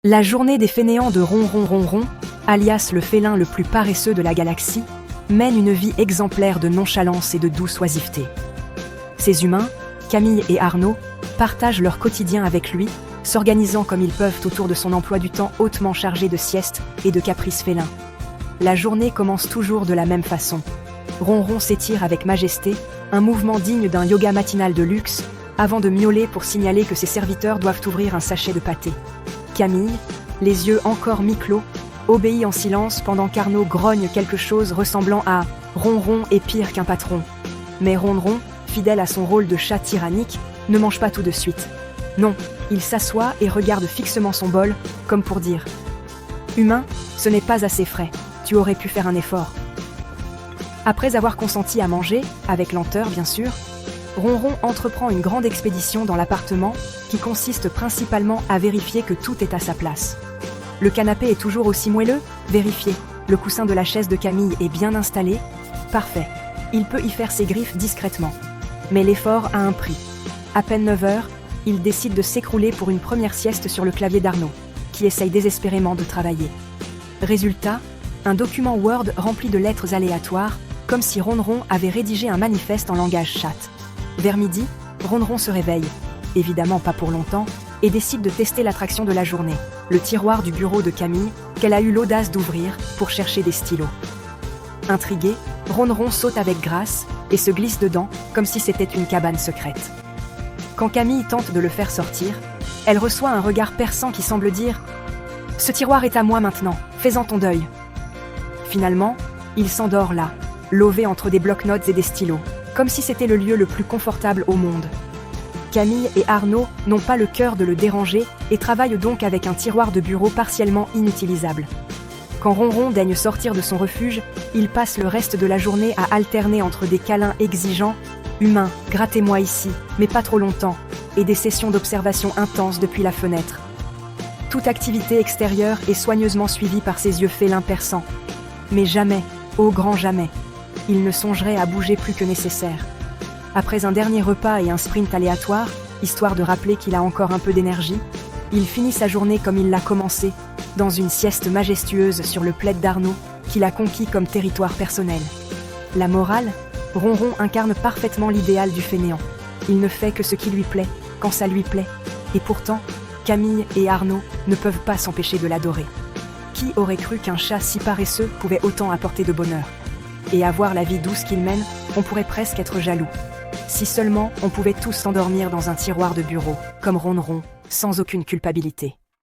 La journée des fainéants de Ronron Ronron, alias le félin le plus paresseux de la galaxie, mène une vie exemplaire de nonchalance et de douce oisiveté. Ces humains, Camille et Arnaud, partagent leur quotidien avec lui, s'organisant comme ils peuvent autour de son emploi du temps hautement chargé de siestes et de caprices félins. La journée commence toujours de la même façon. Ronron s'étire avec majesté, un mouvement digne d'un yoga matinal de luxe, avant de miauler pour signaler que ses serviteurs doivent ouvrir un sachet de pâté. Camille, les yeux encore mi-clos, obéit en silence pendant qu'Arnaud grogne quelque chose ressemblant à « Ronron est pire qu'un patron ». Mais Ronron, fidèle à son rôle de chat tyrannique, ne mange pas tout de suite. Non, il s'assoit et regarde fixement son bol, comme pour dire « Humain, ce n'est pas assez frais, tu aurais pu faire un effort ». Après avoir consenti à manger, avec lenteur bien sûr, Ronron entreprend une grande expédition dans l'appartement qui consiste principalement à vérifier que tout est à sa place. Le canapé est toujours aussi moelleux? Vérifiez. Le coussin de la chaise de Camille est bien installé? Parfait. Il peut y faire ses griffes discrètement. Mais l'effort a un prix. À peine 9 heures, il décide de s'écrouler pour une première sieste sur le clavier d'Arnaud, qui essaye désespérément de travailler. Résultat, un document Word rempli de lettres aléatoires, comme si Ronron avait rédigé un manifeste en langage chat. Vers midi, Ronron se réveille, évidemment pas pour longtemps, et décide de tester l'attraction de la journée, le tiroir du bureau de Camille, qu'elle a eu l'audace d'ouvrir pour chercher des stylos. Intrigué, Ronron saute avec grâce et se glisse dedans comme si c'était une cabane secrète. Quand Camille tente de le faire sortir, elle reçoit un regard perçant qui semble dire « Ce tiroir est à moi maintenant, fais-en ton deuil ». Finalement, il s'endort là, lové entre des bloc-notes et des stylos, comme si c'était le lieu le plus confortable au monde. Camille et Arnaud n'ont pas le cœur de le déranger et travaillent donc avec un tiroir de bureau partiellement inutilisable. Quand Ronron daigne sortir de son refuge, il passe le reste de la journée à alterner entre des câlins exigeants, « Humain, grattez-moi ici, mais pas trop longtemps », et des sessions d'observation intenses depuis la fenêtre. Toute activité extérieure est soigneusement suivie par ses yeux félins perçants. Mais jamais, ô grand jamais, il ne songerait à bouger plus que nécessaire. Après un dernier repas et un sprint aléatoire, histoire de rappeler qu'il a encore un peu d'énergie, il finit sa journée comme il l'a commencée, dans une sieste majestueuse sur le plaid d'Arnaud, qu'il a conquis comme territoire personnel. La morale, Ronron incarne parfaitement l'idéal du fainéant. Il ne fait que ce qui lui plaît, quand ça lui plaît. Et pourtant, Camille et Arnaud ne peuvent pas s'empêcher de l'adorer. Qui aurait cru qu'un chat si paresseux pouvait autant apporter de bonheur? Et à voir la vie douce qu'il mène, on pourrait presque être jaloux. Si seulement on pouvait tous s'endormir dans un tiroir de bureau, comme Ronron, sans aucune culpabilité.